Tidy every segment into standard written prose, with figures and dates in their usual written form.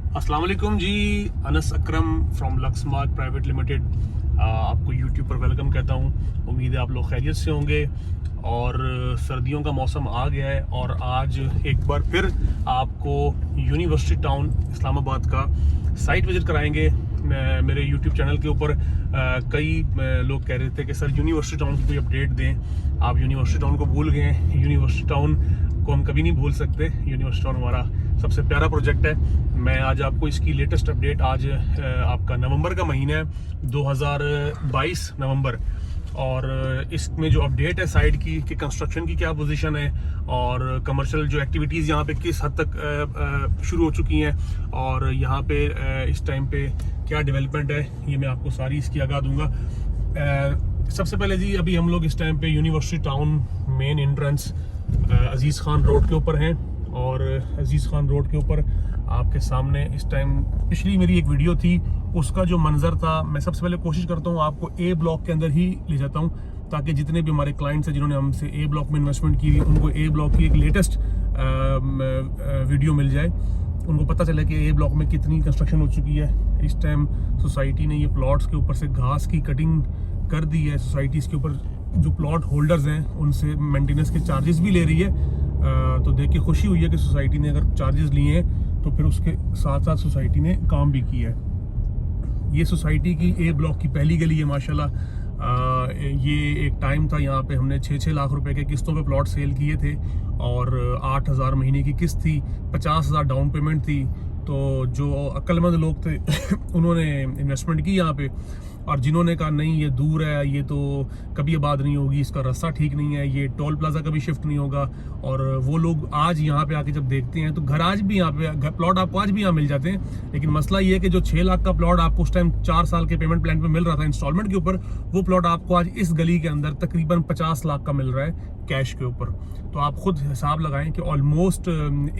अस्सलाम वालेकुम जी। अनस अकरम from लक्समार्क private limited आपको यूट्यूब पर वेलकम कहता हूँ। उम्मीद है आप लोग खैरियत से होंगे और सर्दियों का मौसम आ गया है और आज एक बार फिर आपको यूनिवर्सिटी टाउन इस्लामाबाद का साइट विजिट कराएंगे। मेरे यूट्यूब चैनल के ऊपर कई लोग कह रहे थे कि सर यूनिवर्सिटी टाउन की कोई अपडेट दें। आप यूनिवर्सिटी टाउन को भूल गए हैं। यूनिवर्सिटी टाउन को हम कभी नहीं भूल सकते। यूनिवर्सिटी टाउन हमारा सबसे प्यारा प्रोजेक्ट है। मैं आज आपको इसकी लेटेस्ट अपडेट, आज आपका नवंबर का महीना है 2022 नवंबर, और इसमें जो अपडेट है साइट की कि कंस्ट्रक्शन की क्या पोजीशन है और कमर्शियल जो एक्टिविटीज़ यहाँ पे किस हद तक शुरू हो चुकी हैं और यहाँ पे इस टाइम पे क्या डेवलपमेंट है, ये मैं आपको सारी इसकी आगाह दूंगा। सबसे पहले जी, अभी हम लोग इस टाइम पे यूनिवर्सिटी टाउन मेन एंट्रेंस अजीज़ खान रोड के ऊपर हैं और अजीज़ खान रोड के ऊपर आपके सामने इस टाइम, पिछली मेरी एक वीडियो थी उसका जो मंजर था, मैं सबसे पहले कोशिश करता हूँ आपको ए ब्लॉक के अंदर ही ले जाता हूँ ताकि जितने भी हमारे क्लाइंट्स हैं जिन्होंने हमसे ए ब्लॉक में इन्वेस्टमेंट की उनको ए ब्लॉक की एक लेटेस्ट वीडियो मिल जाए, उनको पता चले कि ए ब्लॉक में कितनी कंस्ट्रक्शन हो चुकी है। इस टाइम सोसाइटी ने ये प्लॉट्स के ऊपर से घास की कटिंग कर दी है। सोसाइटीज़ के ऊपर जो प्लॉट होल्डर्स हैं उनसे मेंटेनेंस के चार्जेस भी ले रही है। तो देख के खुशी हुई है कि सोसाइटी ने अगर चार्जेस लिए हैं तो फिर उसके साथ साथ सोसाइटी ने काम भी किया है। ये सोसाइटी की ए ब्लॉक की पहली गली है माशाल्लाह। ये एक टाइम था यहाँ पे हमने 6-6 लाख रुपए के किस्तों पे प्लॉट सेल किए थे और 8,000 महीने की किस्त थी, 50,000 डाउन पेमेंट थी। तो जो अक्लमंद लोग थे उन्होंने इन्वेस्टमेंट की यहाँ पे, और जिन्होंने कहा नहीं ये दूर है, ये तो कभी आबाद नहीं होगी, इसका रास्ता ठीक नहीं है, ये टोल प्लाजा कभी शिफ्ट नहीं होगा, और वो लोग आज यहाँ पे आके जब देखते हैं तो घर आज भी यहाँ पे प्लॉट आपको आज भी यहाँ मिल जाते हैं। लेकिन मसला ये है कि जो 6 लाख का प्लॉट आपको उस टाइम 4 साल के पेमेंट प्लान पे मिल रहा था इंस्टॉलमेंट के ऊपर, वो प्लॉट आपको आज इस गली के अंदर तकरीबन 50 लाख का मिल रहा है कैश के ऊपर। तो आप खुद हिसाब लगाएं कि ऑलमोस्ट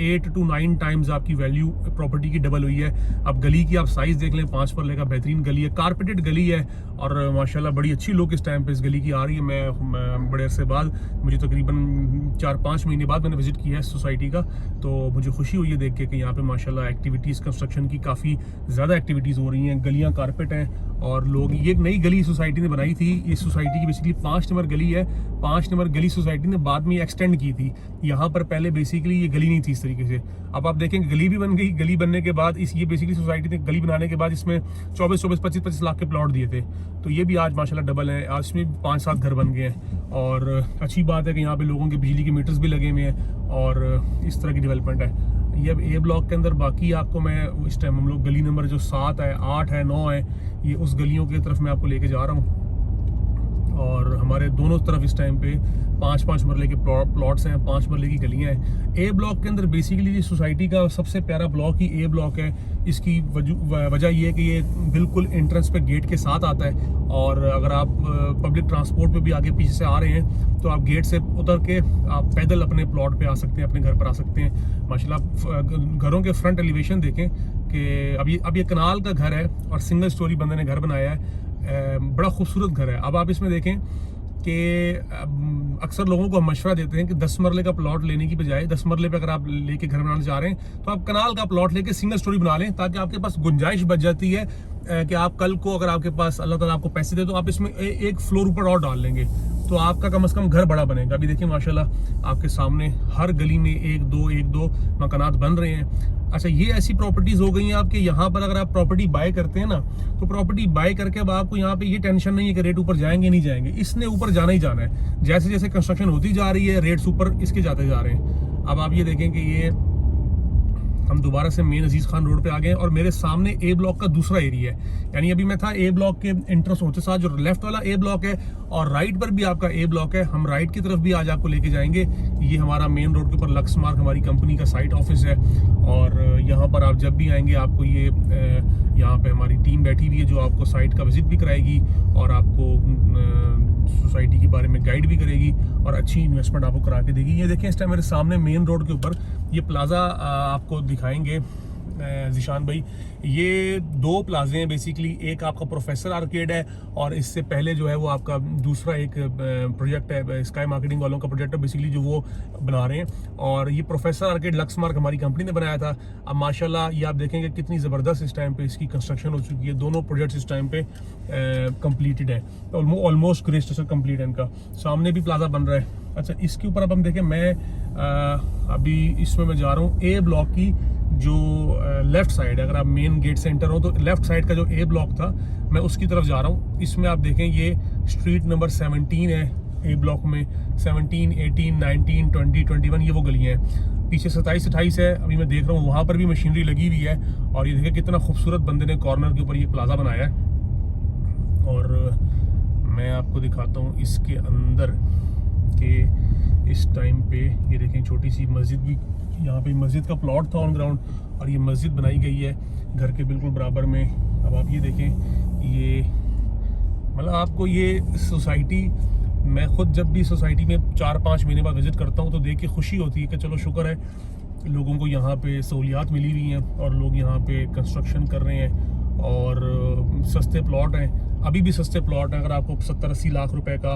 8 to 9 टाइम्स आपकी वैल्यू प्रॉपर्टी की डबल हुई है। अब गली की आप साइज देख लें, 5 परले का बेहतरीन गली है, कारपेटेड गली है और माशाल्लाह बड़ी अच्छी लुक इस टाइम पे इस गली की आ रही है। मैं बड़े अरसे बाद, मुझे तकरीबन 4-5 महीने बाद मैंने विजिट किया है इस सोसाइटी का, तो मुझे खुशी हुई है देख के कि यहाँ पे माशाल्लाह एक्टिविटीज़ कंस्ट्रक्शन की काफ़ी ज़्यादा एक्टिविटीज़ हो रही हैं। गलियाँ कारपेट हैं और लोग, ये एक नई गली सोसाइटी ने बनाई थी। इस सोसाइटी की बेसिकली 5 नंबर गली है। 5 नंबर गली सोसाइटी ने बाद में एक्सटेंड की थी। यहाँ पर पहले बेसिकली ये गली नहीं थी इस तरीके से। अब आप देखेंगे गली भी बन गई। गली बनने के बाद ये बेसिकली सोसाइटी ने गली बनाने के बाद इसमें 24-24, 25-25 लाख के प्लॉट दिए थे। तो ये भी आज माशाल्लाह डबल है। आज इसमें 5-7 घर बन गए हैं और अच्छी बात है कि यहाँ पे लोगों के बिजली के मीटर्स भी लगे हुए हैं और इस तरह की डेवलपमेंट है। ये अब ए ब्लॉक के अंदर बाकी आपको मैं इस टाइम हम लोग गली नंबर जो 7 है, 8 है, 9 है, ये उस गलियों की तरफ मैं आपको लेके जा रहा हूँ। और हमारे दोनों तरफ इस टाइम पे 5-5 मरले के प्लॉट्स हैं, 5 मरले की गलियां हैं। ए ब्लॉक के अंदर बेसिकली ये सोसाइटी का सबसे प्यारा ब्लॉक ही ए ब्लॉक है। इसकी वजह ये है कि ये बिल्कुल एंट्रेंस पे गेट के साथ आता है और अगर आप पब्लिक ट्रांसपोर्ट पे भी आगे पीछे से आ रहे हैं तो आप गेट से उतर के आप पैदल अपने प्लॉट पे आ सकते हैं, अपने घर पर आ सकते हैं। माशाल्लाह घरों के फ्रंट एलिवेशन देखें कि अब ये कनाल का घर है और सिंगल स्टोरी बंदे ने घर बनाया है। बड़ा खूबसूरत घर है। अब आप इसमें देखें कि अक्सर लोगों को हम मशवरा देते हैं कि 10 मरले का प्लॉट लेने की बजाय 10 मरले पे अगर आप लेके घर बनाना चाह रहे हैं तो आप कनाल का प्लॉट लेके सिंगल स्टोरी बना लें, ताकि आपके पास गुंजाइश बच जाती है कि आप कल को अगर आपके पास अल्लाह ताला आपको पैसे दे तो आप इसमें एक फ्लोर ऊपर और डाल लेंगे तो आपका कम से कम घर बड़ा बनेगा। अभी देखिए माशाल्लाह आपके सामने हर गली में 1-2 मकानात बन रहे हैं। अच्छा, ये ऐसी प्रॉपर्टीज हो गई हैं आपके यहाँ पर, अगर आप प्रॉपर्टी बाय करते हैं ना तो प्रॉपर्टी बाय करके अब आपको यहाँ पे ये टेंशन नहीं है कि रेट ऊपर जाएंगे नहीं जाएंगे, इसने ऊपर जाना ही जाना है। जैसे जैसे कंस्ट्रक्शन होती जा रही है रेट्स ऊपर इसके जाते जा रहे हैं। अब आप ये देखें कि ये हम दोबारा से मेन अजीज़ खान रोड पे आ गए हैं और मेरे सामने ए ब्लॉक का दूसरा एरिया है। यानी अभी मैं था ए ब्लॉक के एंट्रेंस होते साथ जो लेफ्ट वाला ए ब्लॉक है और राइट पर भी आपका ए ब्लॉक है। हम राइट की तरफ भी आज आपको लेके जाएंगे। ये हमारा मेन रोड के ऊपर लक्समार्क हमारी कंपनी का साइट ऑफिस है और यहाँ पर आप जब भी आएंगे आपको ये यहाँ पे हमारी टीम बैठी हुई है जो आपको साइट का विजिट भी कराएगी और आपको सोसाइटी के बारे में गाइड भी करेगी और अच्छी इन्वेस्टमेंट आपको करा के देगी। ये देखें इस टाइम मेरे सामने मेन रोड के ऊपर ये प्लाजा आपको दिखाएंगे। जिशान भाई, ये 2 प्लाजे हैं बेसिकली। एक आपका प्रोफेसर आर्केड है और इससे पहले जो है वो आपका दूसरा एक प्रोजेक्ट है, स्काई मार्केटिंग वालों का प्रोजेक्ट है बेसिकली, जो वो बना रहे हैं। और ये प्रोफेसर आर्केड लक्समार्क हमारी कंपनी ने बनाया था। अब माशाल्लाह ये आप देखेंगे कितनी ज़बरदस्त इस टाइम पे इसकी कंस्ट्रक्शन हो चुकी है। दोनों प्रोजेक्ट्स इस टाइम पे कंप्लीटेड है, ऑलमोस्ट ग्रे स्ट्रक्चर कंप्लीट है इनका। सामने भी प्लाजा बन रहा है। अच्छा, इसके ऊपर अब हम देखें, मैं अभी इसमें मैं जा रहा हूँ ए ब्लॉक की जो लेफ़्ट साइड है। अगर आप मेन गेट से एंटर हो तो लेफ़्ट साइड का जो ए ब्लॉक था, मैं उसकी तरफ जा रहा हूँ। इसमें आप देखें ये स्ट्रीट नंबर 17 है ए ब्लॉक में। 17, 18, 19, 20, 21 ये वो गलियाँ हैं। पीछे 27, 28 है। अभी मैं देख रहा हूँ वहाँ पर भी मशीनरी लगी हुई है। और ये देखें कितना खूबसूरत बंदे ने कॉर्नर के ऊपर ये प्लाजा बनाया है। और मैं आपको दिखाता हूँ इसके अंदर के इस टाइम पे ये देखें छोटी सी मस्जिद भी, यहाँ पे मस्जिद का प्लॉट था ऑन ग्राउंड और ये मस्जिद बनाई गई है घर के बिल्कुल बराबर में। अब आप ये देखें, ये मतलब आपको ये सोसाइटी, मैं खुद जब भी सोसाइटी में 4-5 महीने बाद विज़िट करता हूँ तो देख के खुशी होती है कि चलो शुक्र है लोगों को यहाँ पे सहूलियात मिली हुई हैं और लोग यहाँ पे कंस्ट्रक्शन कर रहे हैं और सस्ते प्लॉट हैं। अभी भी सस्ते प्लॉट हैं। अगर आपको 70-80 लाख रुपए का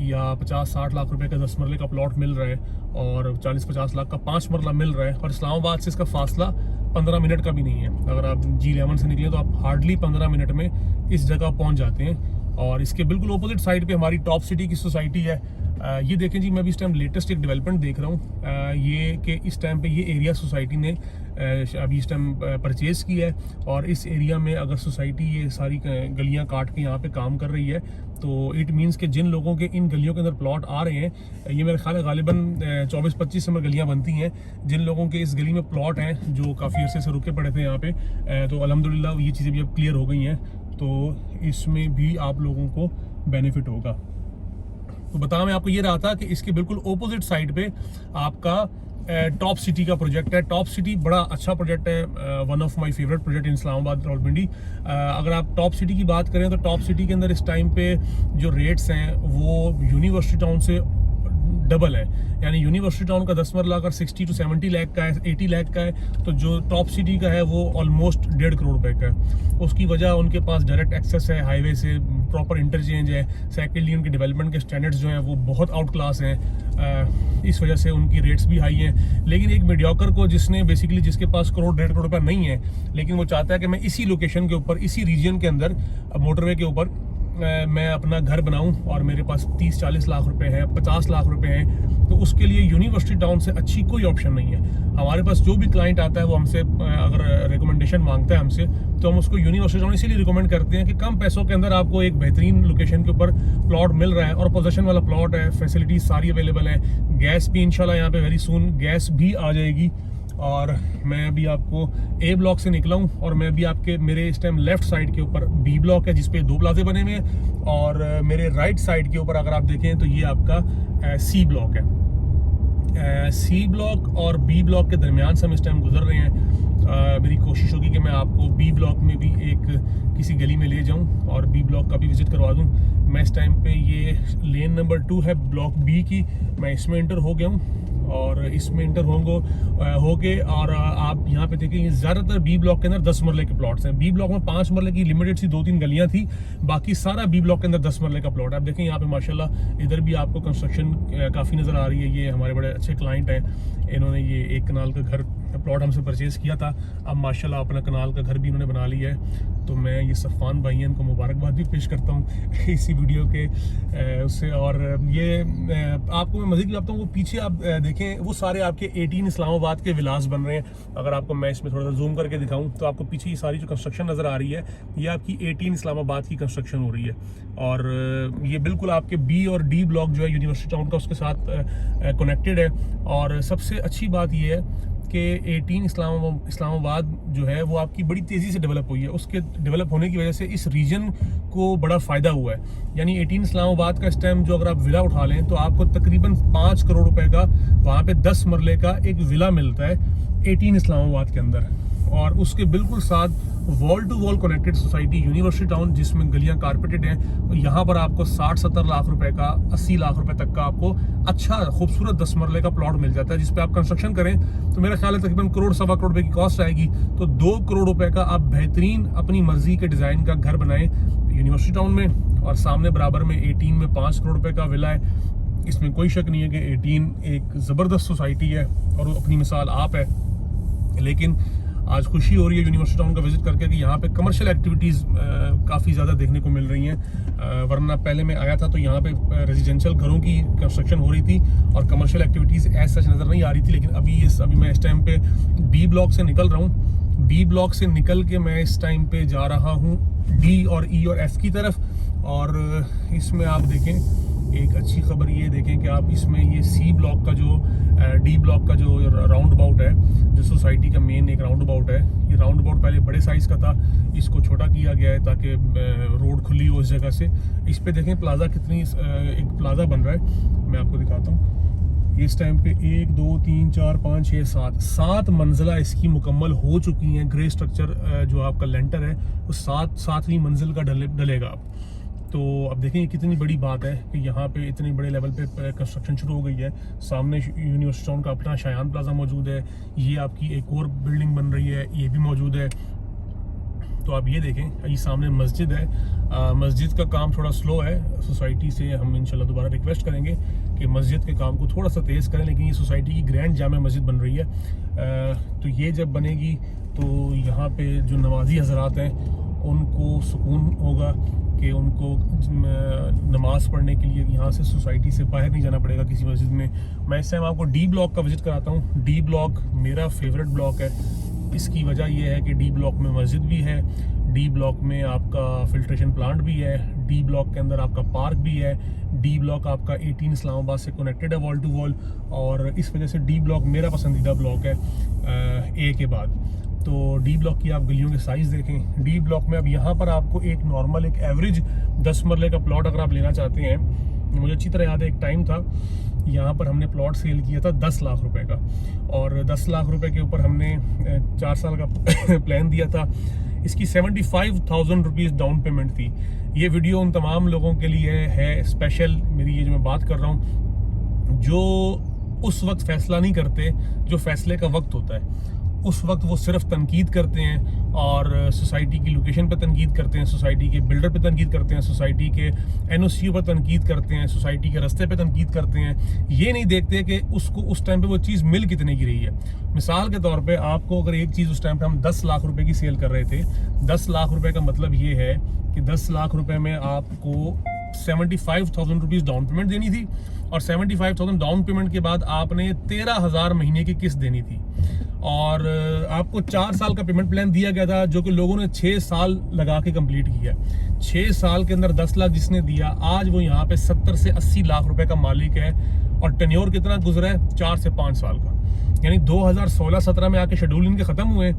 या 50-60 लाख रुपए का 10 मरले का प्लॉट मिल रहा है और 40-50 लाख का 5 मरला मिल रहा है, और इस्लामाबाद से इसका फासला 15 मिनट का भी नहीं है। अगर आप G11 से निकलें तो आप हार्डली 15 मिनट में इस जगह पहुंच जाते हैं। और इसके बिल्कुल अपोजिट साइड पे हमारी टॉप सिटी की सोसाइटी है। ये देखें जी, मैं भी इस टाइम लेटेस्ट एक डेवलपमेंट देख रहा हूँ ये कि इस टाइम पे ये एरिया सोसाइटी ने अभी इस टाइम परचेज़ की है। और इस एरिया में अगर सोसाइटी ये सारी गलियाँ काट के यहाँ पे काम कर रही है तो इट मीन्स कि जिन लोगों के इन गलियों के अंदर प्लॉट आ रहे हैं, ये मेरे ख्याल है गालिबन 24-25 नंबर गलियाँ बनती हैं, जिन लोगों के इस गली में प्लॉट हैं जो काफ़ी अर्से से रुके पड़े थे यहाँ पे, तो अल्हम्दुलिल्लाह ये चीज़ें भी अब क्लियर हो गई हैं। तो इसमें भी आप लोगों को बेनिफिट होगा। तो बताया मैं आपको ये रहा था कि इसके बिल्कुल ओपोजिट साइड पे आपका टॉप सिटी का प्रोजेक्ट है। टॉप सिटी बड़ा अच्छा प्रोजेक्ट है, one of my favourite project in Islamabad Rawalpindi. अगर आप टॉप सिटी की बात करें तो टॉप सिटी के अंदर इस टाइम पे जो रेट्स हैं वो यूनिवर्सिटी टाउन से डबल है। यानी यूनिवर्सिटी टाउन का 10 मरला अगर 60 to 70 लाख का है, 80 लाख का है, तो जो टॉप सिटी का है वो ऑलमोस्ट 1.5 करोड़ रुपए का है। उसकी वजह उनके पास डायरेक्ट एक्सेस है हाईवे से, प्रॉपर इंटरचेंज है। सेकेंडली उनके डेवलपमेंट के स्टैंडर्ड्स जो हैं वो बहुत आउट क्लास हैं, इस वजह से उनकी रेट्स भी हाई हैं। लेकिन एक मीडियोकर को जिसने बेसिकली जिसके पास 1.5 करोड़ रुपया नहीं है, लेकिन वो चाहता है कि मैं इसी लोकेशन के ऊपर, इसी रीजन के अंदर मोटरवे के ऊपर मैं अपना घर बनाऊं और मेरे पास 30-40 लाख रुपए हैं, 50 लाख रुपए हैं, तो उसके लिए यूनिवर्सिटी टाउन से अच्छी कोई ऑप्शन नहीं है। हमारे पास जो भी क्लाइंट आता है वो हमसे अगर रिकमेंडेशन मांगता है हमसे, तो हम उसको यूनिवर्सिटी टाउन इसीलिए रिकमेंड करते हैं कि कम पैसों के अंदर आपको एक बेहतरीन लोकेशन के ऊपर प्लॉट मिल रहा है और पोजीशन वाला प्लॉट है, फैसिलिटीज सारी अवेलेबल है। गैस भी इंशाल्लाह यहाँ पे वेरी सून गैस भी आ जाएगी। और मैं अभी आपको ए ब्लॉक से निकला हूँ और मैं अभी आपके मेरे इस टाइम लेफ्ट साइड के ऊपर बी ब्लॉक है जिसपे 2 प्लाजे बने हुए हैं, और मेरे राइट साइड के ऊपर अगर आप देखें तो ये आपका सी ब्लॉक है। सी ब्लॉक और बी ब्लॉक के दरमियान से हम इस टाइम गुजर रहे हैं। मेरी कोशिश होगी कि मैं आपको बी ब्लॉक में भी एक किसी गली में ले जाऊं और बी ब्लॉक का भी विजिट करवा दूं। मैं इस टाइम पे ये लेन नंबर 2 है ब्लॉक बी की, मैं इसमें एंटर हो गया हूं और इसमें इंटर होके और आप यहाँ पे देखेंगे ज़्यादातर बी ब्लॉक के अंदर 10 मरले के प्लॉट्स हैं। बी ब्लॉक में 5 मरले की लिमिटेड सी 2-3 गलियाँ थी, बाकी सारा बी ब्लॉक के अंदर 10 मरले का प्लॉट है। आप देखें यहाँ पे माशाल्लाह इधर भी आपको कंस्ट्रक्शन काफ़ी नज़र आ रही है। ये हमारे बड़े अच्छे क्लाइंट हैं, इन्होंने ये 1 कनाल का घर प्लॉट हमसे परचेज़ किया था, अब माशाल्लाह अपना कनाल का घर भी इन्होंने बना लिया है। तो मैं ये सफ़ान भाई हैं, इनको मुबारकबाद भी पेश करता हूँ इसी वीडियो के उससे। और ये आपको मैं मज़े की बताता हूँ, वो पीछे आप देखें वो सारे आपके 18 इस्लामाबाद के विलास बन रहे हैं। अगर आपको मैं इसमें थोड़ा सा जूम करके दिखाऊं तो आपको पीछे ये सारी जो कंस्ट्रक्शन नज़र आ रही है ये आपकी 18 इस्लामाबाद की कंस्ट्रक्शन हो रही है। और ये बिल्कुल आपके बी और डी ब्लॉक जो है यूनिवर्सिटी टाउन का उसके साथ कनेक्टेड है। और सबसे अच्छी बात ये है कि 18 इस्लामाबाद जो है वो आपकी बड़ी तेज़ी से डेवलप हुई है। उसके डेवलप होने की वजह से इस रीजन को बड़ा फ़ायदा हुआ है। यानी 18 इस्लामाबाद का इस टाइम जो अगर आप विला उठा लें तो आपको तकरीबन 5 करोड़ रुपए का वहाँ पे 10 मरले का एक विला मिलता है 18 इस्लामाबाद के अंदर। और उसके बिल्कुल साथ wall to wall connected society university town, जिसमें गलियां कारपेटेड हैं। और यहाँ पर आपको 60-70 लाख रुपए का, 80 लाख रुपए तक का आपको अच्छा खूबसूरत 10 मरले का प्लॉट मिल जाता है, जिस पे आप कंस्ट्रक्शन करें तो मेरा ख्याल है तकरीबन करोड़ सवा करोड़ रुपए की कॉस्ट आएगी। तो 2 करोड़ रुपए का आप बेहतरीन अपनी मर्जी के डिज़ाइन का घर बनाएं यूनिवर्सिटी टाउन में। और सामने बराबर में 18 में 5 करोड़ रुपए का विला है। इसमें कोई शक नहीं है कि 18 एक ज़बरदस्त सोसाइटी है और अपनी मिसाल आप है। लेकिन आज खुशी हो रही है यूनिवर्सिटी टाउन का विजिट करके कि यहाँ पे कमर्शियल एक्टिविटीज़ काफ़ी ज़्यादा देखने को मिल रही हैं। वरना पहले मैं आया था तो यहाँ पे रेजिडेंशियल घरों की कंस्ट्रक्शन हो रही थी और कमर्शियल एक्टिविटीज़ ऐसा सच नज़र नहीं आ रही थी। लेकिन अभी मैं इस टाइम पे बी ब्लॉक से निकल रहा हूँ। बी ब्लॉक से निकल के मैं इस टाइम पे जा रहा हूँ डी और ई और एफ की तरफ। और इसमें आप देखें, एक अच्छी खबर ये देखें कि आप इसमें ये सी ब्लॉक का जो डी ब्लॉक का जो राउंड अबाउट है, जो सोसाइटी का मेन एक राउंड अबाउट है, ये राउंड अबाउट पहले बड़े साइज़ का था, इसको छोटा किया गया है ताकि रोड खुली हो इस जगह से। इस पे देखें प्लाजा कितनी, एक प्लाजा बन रहा है, मैं आपको दिखाता हूँ। इस टाइम पे 1 2 3 4 5 6 7 मंजिला इसकी मुकम्मल हो चुकी हैं। ग्रे स्ट्रक्चर जो आपका लेंटर है वो 7वीं मंजिल का डलेगा अब। तो अब देखें कितनी बड़ी बात है कि यहाँ पे इतने बड़े लेवल पे कंस्ट्रक्शन शुरू हो गई है। सामने यूनिवर्सिटी टाउन का अपना शायान प्लाजा मौजूद है, ये आपकी एक और बिल्डिंग बन रही है, ये भी मौजूद है। तो आप ये देखें, ये सामने मस्जिद है। मस्जिद का काम थोड़ा स्लो है। सोसाइटी से हम इंशाल्लाह दोबारा रिक्वेस्ट करेंगे कि मस्जिद के काम को थोड़ा सा तेज़ करें। लेकिन ये सोसाइटी की ग्रैंड जामा मस्जिद बन रही है। तो ये जब बनेगी तो यहाँ पे जो नमाजी हजरात हैं उनको सुकून होगा कि उनको नमाज़ पढ़ने के लिए यहाँ से सोसाइटी से बाहर नहीं जाना पड़ेगा किसी मस्जिद में। मैं इस टाइम आपको डी ब्लॉक का विज़िट कराता हूँ। डी ब्लॉक मेरा फेवरेट ब्लॉक है। इसकी वजह यह है कि डी ब्लॉक में मस्जिद भी है, डी ब्लॉक में आपका फिल्ट्रेशन प्लांट भी है, डी ब्लॉक के अंदर आपका पार्क भी है, डी ब्लॉक आपका 18 इस्लामाबाद से कनेक्टेड है वॉल टू वॉल। और इस वजह से डी ब्लॉक मेरा पसंदीदा ब्लॉक है ए के बाद। तो डी ब्लॉक की आप गलियों के साइज़ देखें। डी ब्लॉक में अब यहाँ पर आपको एक नॉर्मल एक एवरेज 10 मरले का प्लॉट अगर आप लेना चाहते हैं, मुझे अच्छी तरह याद है एक टाइम था यहाँ पर हमने प्लॉट सेल किया था 10 लाख रुपए का, और 10 लाख रुपए के ऊपर हमने 4 साल का प्लान दिया था। इसकी 75,000 रुपीज़ डाउन पेमेंट थी। ये वीडियो उन तमाम लोगों के लिए है स्पेशल, मेरी ये जो मैं बात कर रहा हूँ, जो उस वक्त फैसला नहीं करते जो फैसले का वक्त होता है। उस वक्त वो सिर्फ तनकीद करते हैं और सोसाइटी की लोकेशन पर तनकीद करते हैं, सोसाइटी के बिल्डर पे तनकीद करते हैं, सोसाइटी के एनओसी पर तनकीद करते हैं, सोसाइटी के रास्ते पे तनकीद करते हैं। ये नहीं देखते कि उसको उस टाइम पे वो चीज़ मिल कितने की रही है। मिसाल के तौर पे आपको अगर एक चीज़ उस टाइम पे हम 10 लाख रुपए की सेल कर रहे थे, 10 लाख रुपए का मतलब ये है कि 10 लाख रुपए में आपको 75,000 रुपीज़ डाउन पेमेंट देनी थी, और 75,000 डाउन पेमेंट के बाद आपने 13,000 महीने की किस्त देनी थी। और आपको 4 साल का पेमेंट प्लान दिया गया था, जो कि लोगों ने 6 साल लगा के कंप्लीट किया। 6 साल के अंदर 10 लाख जिसने दिया, आज वो यहाँ पे 70 से 80 लाख रुपए का मालिक है। और टेन्योर कितना गुजरा है? 4 से 5 साल का। यानी 2016-17 में आके शेड्यूल इनके ख़त्म हुए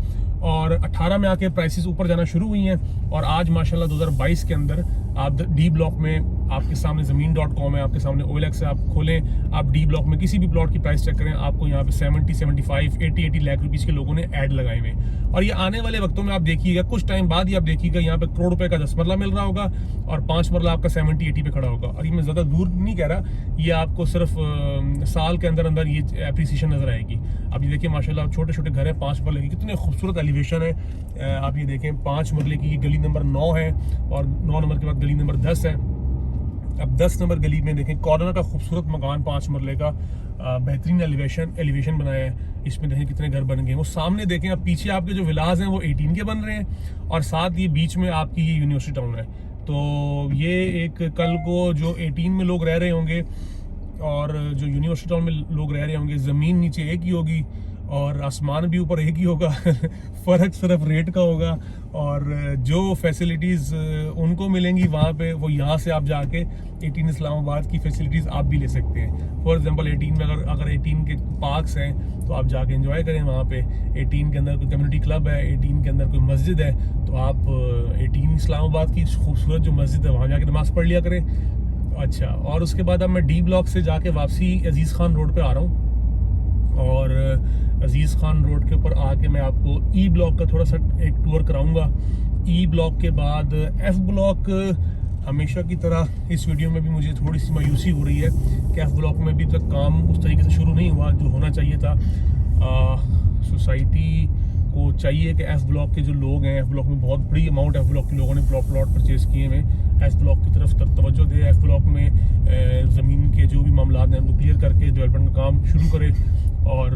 और 18 में आके प्राइसेस ऊपर जाना शुरू हुई हैं। और आज माशाल्लाह 2022 के अंदर आप डी ब्लॉक में, आपके सामने ज़मीन.com है, आपके सामने OLX है, आप खोलें, आप डी ब्लॉक में किसी भी प्लॉट की प्राइस चेक करें, आपको यहाँ पे 70, 75, 80 लाख रुपीज़ के लोगों ने ऐड लगाए हुए। और ये आने वाले वक्तों में आप देखिएगा, कुछ टाइम बाद ही आप देखिएगा यहाँ पे करोड़ रुपए का 10 मरला मिल रहा होगा और 5 मरला आपका 70-80 पे खड़ा होगा। और ये मैं ज़्यादा दूर नहीं कह रहा, ये आपको सिर्फ साल के अंदर अंदर ये एप्रिसिएशन नजर आएगी। अब ये देखिए माशाल्लाह छोटे छोटे घर हैं, 5 मरले की, कितने खूबसूरत एलिवेशन है। आप ये देखें 5 मरले की गली नंबर 9 है और 9 नंबर के बाद गली नंबर 10 है। अब 10 नंबर गली में देखें कॉर्नर का खूबसूरत मकान 5 मरले का, बेहतरीन एलिवेशन बनाया है। इसमें देखें कितने घर बन गए। वो सामने देखें, अब पीछे आपके जो विलाज हैं वो 18 के बन रहे हैं और साथ ये बीच में आपकी ये यूनिवर्सिटी टाउन है। तो ये एक कल को जो 18 में लोग रह रहे होंगे और जो यूनिवर्सिटी टाउन में लोग रह रहे होंगे, ज़मीन नीचे एक ही होगी और आसमान भी ऊपर एक ही होगा। फ़र्क सिर्फ रेट का होगा और जो फैसिलिटीज़ उनको मिलेंगी वहाँ पे, वो यहाँ से आप जाके 18 इस्लामाबाद की फैसिलिटीज़ आप भी ले सकते हैं। फॉर एग्जांपल 18 में अगर 18 के पार्क्स हैं तो आप जाके एंजॉय करें वहाँ पे। 18 के अंदर कोई कम्युनिटी क्लब है, 18 के अंदर कोई मस्जिद है, तो आप 18 इस्लामाबाद की खूबसूरत जो मस्जिद है वहाँ जाके नमाज़ पढ़ लिया करें। अच्छा, और उसके बाद अब मैं डी ब्लॉक से जाके वापसी अजीज़ खान रोड पे आ रहा हूँ। और अजीज़ खान रोड के ऊपर आके मैं आपको ई ब्लॉक का थोड़ा सा एक टूर कराऊंगा। ई ब्लॉक के बाद एफ ब्लॉक, हमेशा की तरह इस वीडियो में भी मुझे थोड़ी सी मायूसी हो रही है कि एफ ब्लॉक में अभी तक काम उस तरीके से शुरू नहीं हुआ जो होना चाहिए था। सोसाइटी को चाहिए कि एफ ब्लॉक के जो लोग हैं, एफ ब्लॉक में बहुत बड़ी अमाउंट एफ ब्लॉक के लोगों ने प्लॉट परचेज़ किए हैं, एफ ब्लॉक की तरफ तवज्जो दे, एफ ब्लॉक में ज़मीन के जो भी मामला हैं उनको क्लियर करके डेवलपमेंट का काम शुरू करे। और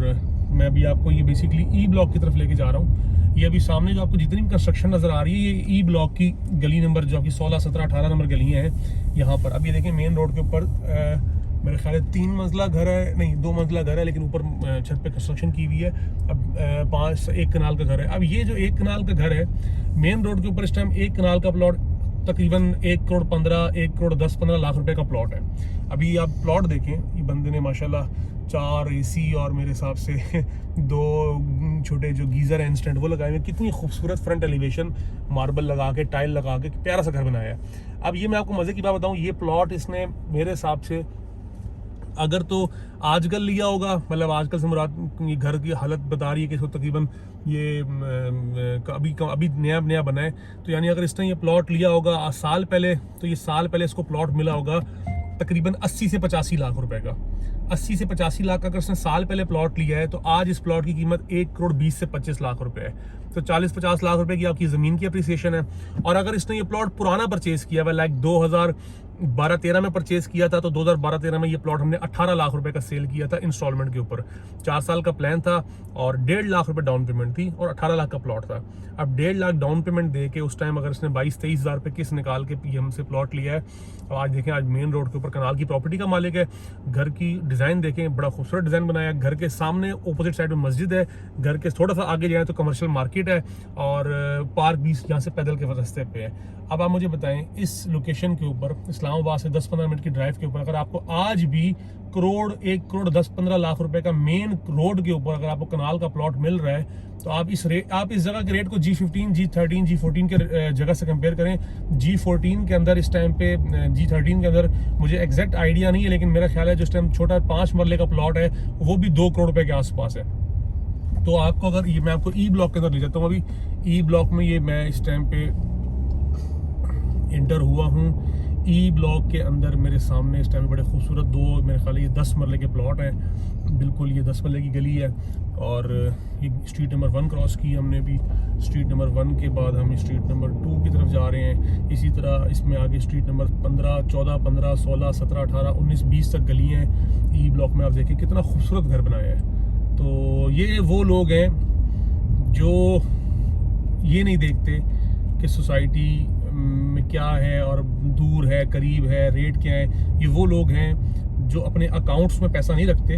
मैं अभी आपको ये बेसिकली ई ब्लॉक की तरफ लेके जा रहा हूँ। ये अभी सामने जो आपको जितनी भी कंस्ट्रक्शन नज़र आ रही है ये ई ब्लॉक की गली नंबर जो कि 16, 17, 18 नंबर गलियाँ हैं यहाँ पर। अब ये देखें मेन रोड के ऊपर मेरे ख्याल है 3 मंजिला घर है, नहीं 2 मंजिला घर है, लेकिन ऊपर छत पे कंस्ट्रक्शन की हुई है। अब 1 कनाल का घर है। अब ये जो 1 कनाल का घर है मेन रोड के ऊपर इस टाइम 1 कनाल का प्लॉट तकरीबन 1 करोड़ 15, 1 करोड़ 10-15 लाख रुपए का प्लॉट है। अभी आप प्लॉट देखें, ये बंदे ने माशाल्लाह 4 AC और मेरे हिसाब से 2 छोटे जो गीज़र है इंस्टेंट वो लगाए हुए, कितनी खूबसूरत फ्रंट एलिवेशन मार्बल लगा के टाइल लगा के प्यारा सा घर बनाया है। अब ये मैं आपको मज़े की बात बताऊँ, ये प्लॉट इसने मेरे हिसाब से अगर तो आजकल लिया होगा, मतलब आजकल से मुराद ये घर की हालत बता रही है कि इसको तकरीबन ये अभी नया बना है, तो यानी अगर इसने ये प्लॉट लिया होगा साल पहले, तो ये साल पहले इसको प्लॉट मिला होगा तकरीबन 80 से 85 लाख रुपए का। 80 से 85 लाख का अगर इसने साल पहले प्लॉट लिया है तो आज इस प्लॉट की कीमत 1 करोड़ 20 से 25 लाख रुपए है। तो 40-50 लाख रुपए की आपकी ज़मीन की अप्रिसिएशन है। और अगर इसने ये प्लॉट पुराना परचेज़ किया हुआ, लाइक 2012-13 में परचेज़ किया था, तो 2012-13 में ये प्लॉट हमने 18 लाख रुपए का सेल किया था इंस्टॉलमेंट के ऊपर। 4 साल का प्लान था और 1.5 लाख रुपए डाउन पेमेंट थी और 18 लाख का प्लॉट था। अब 1.5 लाख डाउन पेमेंट दे के उस टाइम अगर इसने 22-23 हज़ार रुपये किस्त निकाल के PM से प्लॉट लिया है, और आज देखें आज मेन रोड के ऊपर कनाल की प्रॉपर्टी का मालिक है। घर की डिज़ाइन देखें, बड़ा खूबसूरत डिज़ाइन बनाया है। घर के सामने अपोजिट साइड में मस्जिद है, घर के थोड़ा सा आगे जाए तो कमर्शियल मार्केट है और पार्क भी यहाँ से पैदल के रास्ते पे है। अब आप मुझे बताएं, इस लोकेशन के ऊपर इस्लामाबाद से 10-15 मिनट की ड्राइव के ऊपर अगर आपको आज भी 1 करोड़ 10-15 लाख रुपए का मेन रोड के ऊपर अगर आपको कनाल का प्लॉट मिल रहा है, तो आप इस जगह के रेट को G15, G13, G14 के जगह से कंपेयर करें। G14 के अंदर इस टाइम पे, G13 के अंदर मुझे एग्जैक्ट आइडिया नहीं है, लेकिन मेरा ख्याल है जो इस टाइम छोटा 5 मरले का प्लॉट है वो भी 2 करोड़ रुपए के आसपास है। तो आपको अगर ये मैं आपको ई ब्लॉक के अंदर ले जाता हूँ। अभी ई ब्लॉक में ये मैं इस टाइम पे इंटर हुआ हूँ। ई ब्लॉक के अंदर मेरे सामने इस टाइम बड़े खूबसूरत 2 मेरे ख्याल ये 10 मरले के प्लॉट हैं। बिल्कुल ये 10 मरले की गली है और ये स्ट्रीट नंबर 1 क्रॉस की हमने भी। स्ट्रीट नंबर 1 के बाद हम स्ट्रीट नंबर 2 की तरफ जा रहे हैं। इसी तरह इसमें आगे स्ट्रीट नंबर 15, 14, 15, 16, 17, 18, 19, 20 तक गलियाँ हैं। ई ब्लॉक में आप देखें कितना खूबसूरत घर बनाया है। तो ये वो लोग हैं जो ये नहीं देखते कि सोसाइटी में क्या है और दूर है, करीब है, रेट क्या है। ये वो लोग हैं जो अपने अकाउंट्स में पैसा नहीं रखते।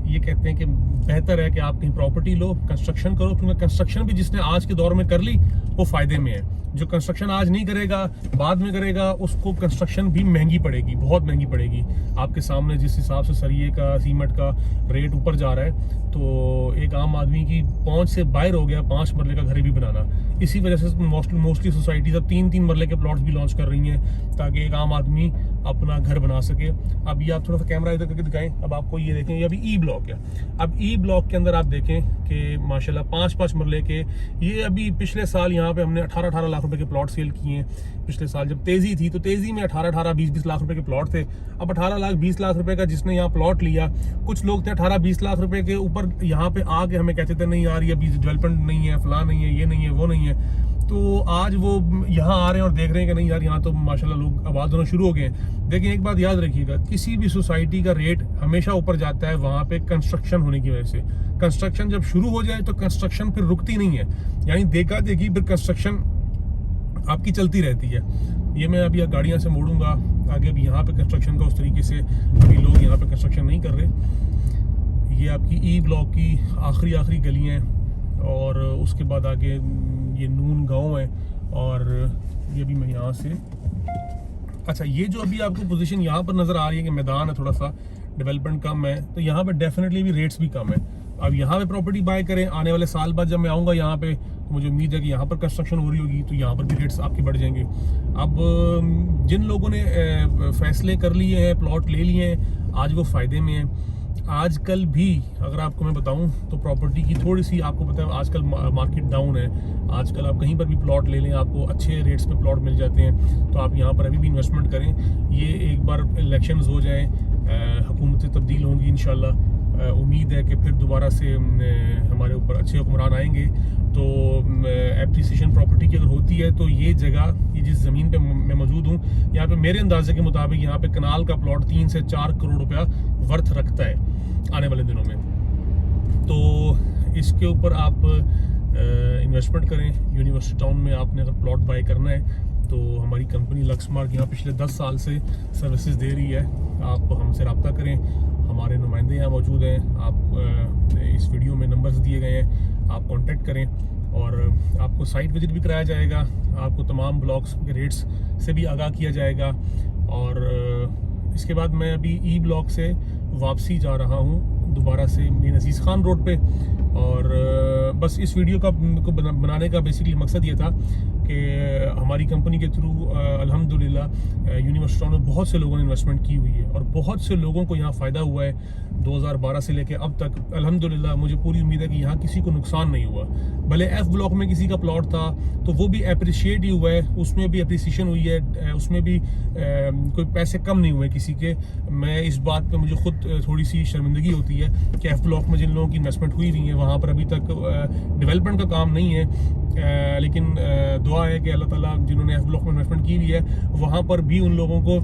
ये कहते हैं कि बेहतर है कि आप कहीं प्रॉपर्टी लो, कंस्ट्रक्शन करो, क्योंकि कंस्ट्रक्शन भी जिसने आज के दौर में कर ली वो फ़ायदे में है। जो कंस्ट्रक्शन आज नहीं करेगा, बाद में करेगा, उसको कंस्ट्रक्शन भी महंगी पड़ेगी, बहुत महंगी पड़ेगी। आपके सामने जिस हिसाब से सरिये का, सीमेंट का रेट ऊपर जा रहा है, तो एक आम आदमी की पहुंच से बाहर हो गया 5 मरले का घर भी बनाना। इसी वजह से मोस्टली सोसाइटीज अब 3-3 मरले के प्लॉट्स भी लॉन्च कर रही हैं ताकि एक आम आदमी अपना घर बना सके। अब ये आप थोड़ा सा कैमरा इधर करके दिखाएं। अब आपको ये देखें, ये अभी ई ब्लॉक है। अब ई ब्लॉक के अंदर आप देखें कि माशाल्लाह 5-5 मरले के, ये अभी पिछले साल यहाँ पे हमने 18-18 लाख रुपए के प्लॉट सेल किए हैं। पिछले साल जब तेज़ी थी तो तेज़ी में 18-18, 20-20 लाख रुपए के प्लॉट थे। अब 18 लाख 20 लाख रुपए का जिसने यहाँ प्लॉट लिया, कुछ लोग थे 18-20 लाख रुपए के ऊपर यहाँ पे आके हमें कहते थे नहीं यार ये अभी डेवलपमेंट नहीं है, फलां नहीं है, ये नहीं है, वो नहीं है। तो आज वो यहाँ आ रहे हैं और देख रहे हैं कि नहीं यार यहाँ तो माशाल्लाह लोग आबाद होना शुरू हो गए हैं। लेकिन एक बात याद रखिएगा, किसी भी सोसाइटी का रेट हमेशा ऊपर जाता है वहाँ पे कंस्ट्रक्शन होने की वजह से। कंस्ट्रक्शन जब शुरू हो जाए तो कंस्ट्रक्शन फिर रुकती नहीं है, यानी देखा देखी फिर कंस्ट्रक्शन आपकी चलती रहती है। ये मैं अभी गाड़ियाँ से मोड़ूंगा आगे। अभी यहाँ पे कंस्ट्रक्शन का उस तरीके से अभी लोग यहाँ पे कंस्ट्रक्शन नहीं कर रहे। ये आपकी ई ब्लॉक की आखिरी गलियाँ हैं और उसके बाद आगे ये नून गांव है। और ये भी मैं यहाँ से, अच्छा ये जो अभी आपको पोजीशन यहाँ पर नज़र आ रही है कि मैदान है, थोड़ा सा डेवलपमेंट कम है, तो यहाँ पे डेफिनेटली भी रेट्स भी कम है। अब यहाँ पे प्रॉपर्टी बाय करें, आने वाले साल बाद जब मैं आऊँगा यहाँ पे तो मुझे उम्मीद है कि यहाँ पर कंस्ट्रक्शन हो रही होगी तो यहाँ पर भी रेट्स आपके बढ़ जाएंगे। अब जिन लोगों ने फैसले कर लिए हैं, प्लॉट ले लिए हैं, आज वो फ़ायदे में हैं। आजकल भी अगर आपको मैं बताऊं तो प्रॉपर्टी की थोड़ी सी, आपको पता है आजकल मार्केट डाउन है। आजकल आप कहीं पर भी प्लॉट ले लें, आपको अच्छे रेट्स पे प्लॉट मिल जाते हैं। तो आप यहाँ पर अभी भी इन्वेस्टमेंट करें। ये एक बार इलेक्शंस हो जाएं, हुकूमतें तब्दील होंगी इंशाल्लाह, उम्मीद है कि फिर दोबारा से हमारे ऊपर अच्छे हुक्मरान आएंगे। तो एप्रिसिएशन प्रॉपर्टी की अगर होती है तो ये जगह, ये जिस ज़मीन पे मैं मौजूद हूँ, यहाँ पे मेरे अंदाजे के मुताबिक यहाँ पे कनाल का प्लॉट 3 से 4 करोड़ रुपया वर्थ रखता है आने वाले दिनों में। तो इसके ऊपर आप इन्वेस्टमेंट करें। यूनिवर्सिटी टाउन में आपने अगर प्लॉट बाय करना है तो हमारी कंपनी लक्समार्क यहाँ पिछले 10 साल से सर्विसेज दे रही है। आप हमसे रब्ता करें, हमारे नुमाइंदे यहाँ मौजूद हैं। आप इस वीडियो में नंबर्स दिए गए हैं, आप कांटेक्ट करें और आपको साइट विजिट भी कराया जाएगा। आपको तमाम ब्लॉक्स के रेट्स से भी आगाह किया जाएगा। और इसके बाद मैं अभी ई ब्लॉक से वापसी जा रहा हूँ दोबारा से मीर अजीज़ खान रोड पे। और बस इस वीडियो का बनाने का बेसिकली मकसद ये था कि हमारी कंपनी के थ्रू अल्हम्दुलिल्लाह यूनिवर्सिटी टाउन में बहुत से लोगों ने इन्वेस्टमेंट की हुई है और बहुत से लोगों को यहाँ फ़ायदा हुआ है। 2012 से लेके अब तक अल्हम्दुलिल्लाह मुझे पूरी उम्मीद है कि यहाँ किसी को नुकसान नहीं हुआ। भले एफ ब्लॉक में किसी का प्लॉट था तो वो भी अप्रिशिएट ही हुआ है, उसमें भी अप्रिसिएशन हुई है, उसमें भी कोई पैसे कम नहीं हुए किसी के। मैं इस बात पे मुझे खुद थोड़ी सी शर्मिंदगी होती है कि एफ ब्लॉक में जिन लोगों की इन्वेस्टमेंट हुई हुई है वहाँ पर अभी तक डेवलपमेंट का काम नहीं है। लेकिन दुआ है कि अल्लाह ताला जिन्होंने एफ ब्लॉक में इन्वेस्टमेंट की हुई है वहाँ पर भी उन लोगों को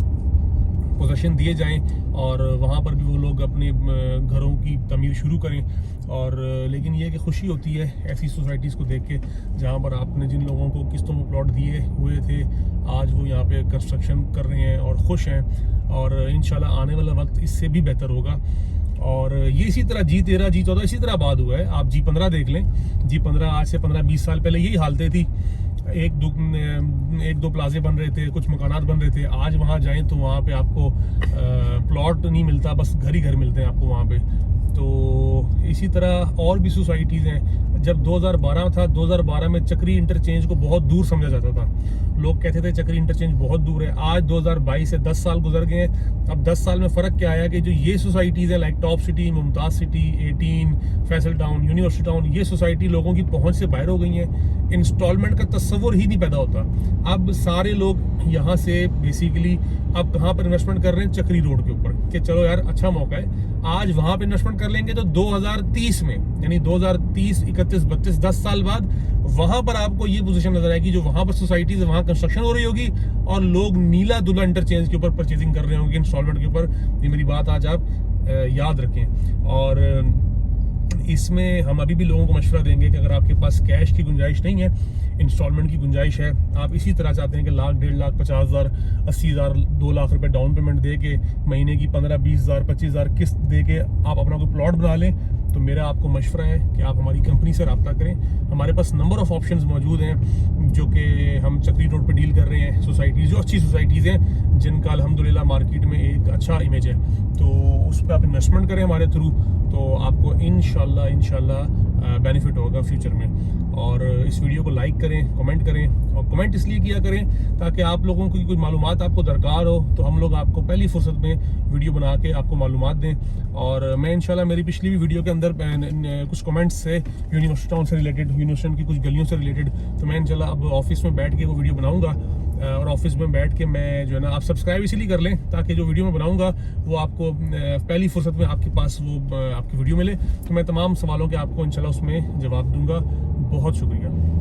पोजीशन दिए जाएं और वहाँ पर भी वो लोग अपने घरों की तमीर शुरू करें। और लेकिन ये कि खुशी होती है ऐसी सोसाइटीज़ को देख के जहाँ पर आपने जिन लोगों को किस्तों में प्लॉट दिए हुए थे आज वो यहाँ पे कंस्ट्रक्शन कर रहे हैं और खुश हैं। और इंशाल्लाह आने वाला वक्त इससे भी बेहतर होगा। और ये इसी तरह G13 G14 इसी तरह आबाद हुआ है। आप G15 देख लें, G15 आज से 15-20 साल पहले यही हालतें थी। एक दो प्लाजे बन रहे थे, कुछ मकानात बन रहे थे। आज वहाँ जाएं तो वहाँ पे आपको प्लॉट नहीं मिलता, बस घर ही घर मिलते हैं आपको वहाँ पे। तो इसी तरह और भी सोसाइटीज़ हैं। जब 2012 था, 2012 में चक्री इंटरचेंज को बहुत दूर समझा जाता था। लोग कहते थे चक्री इंटरचेंज बहुत दूर है। आज 2022 से 10 साल गुजर गए हैं। अब 10 साल में फ़र्क क्या आया कि जो ये सोसाइटीज़ हैं like top city, Mumtaz city, 18, Faisal town, university town, ये सोसाइटी लोगों की पहुंच से बाहर हो गई हैं। इंस्टॉलमेंट का तस्वुर ही नहीं पैदा होता। अब सारे लोग यहाँ से बेसिकली अब कहाँ पर इन्वेस्टमेंट कर रहे हैं? चक्री रोड के ऊपर, कि चलो यार अच्छा मौका है, आज वहाँ पे इन्वेस्टमेंट कर लेंगे तो 2030 में, यानी 2030, 31, 32, 10 साल बाद वहाँ पर आपको ये पोजीशन नजर आएगी जो वहाँ पर सोसाइटीज, वहाँ कंस्ट्रक्शन हो रही होगी और लोग नीला दुला इंटरचेंज के ऊपर परचेजिंग कर रहे होंगे इंस्टॉलमेंट के ऊपर। ये मेरी बात आज आप याद रखें। और इसमें हम अभी भी लोगों को मशवरा देंगे कि अगर आपके पास कैश की गुंजाइश नहीं है, इंस्टॉलमेंट की गुंजाइश है, आप इसी तरह चाहते हैं कि लाख, 1.5 लाख, 50,000, 80,000, 2 लाख रुपए डाउन पेमेंट दे के महीने की 15, 20,000, 25,000 किस्त दे के आप अपना कोई प्लॉट बना लें, तो मेरा आपको मशवरा है कि आप हमारी कंपनी से रब्ता करें। हमारे पास नंबर ऑफ़ ऑप्शंस मौजूद हैं जो कि हम चक्री रोड पे डील कर रहे हैं। सोसाइटीज़ जो अच्छी सोसाइटीज़ हैं जिनका अल्हम्दुलिल्लाह मार्केट में एक अच्छा इमेज है, तो उस पर आप इन्वेस्टमेंट करें हमारे थ्रू, तो आपको इंशाल्लाह बेनिफिट होगा फ्यूचर में। और इस वीडियो को लाइक करें, कमेंट करें, और कमेंट इसलिए किया करें ताकि आप लोगों को कोई मालूमात आपको दरकार हो तो हम लोग आपको पहली फुर्सत में वीडियो बना के आपको मालूमात दें। और मैं इंशाल्लाह मेरी पिछली भी वीडियो के अंदर कुछ कमेंट्स से यूनिवर्सिटी टाउन से रिलेटेड, यूनिवर्सिटी की कुछ गलियों से रिलेटेड, तो मैं इंशाल्लाह अब ऑफिस में बैठ के वो वीडियो बनाऊँगा। और ऑफिस में बैठ के मैं जो है ना, आप सब्सक्राइब इसलिए कर लें ताकि जो वीडियो मैं बनाऊंगा वो आपको पहली फुर्सत में आपके पास वो आपकी वीडियो मिले, तो मैं तमाम सवालों के आपको इंशाल्लाह उसमें जवाब दूंगा। बहुत शुक्रिया।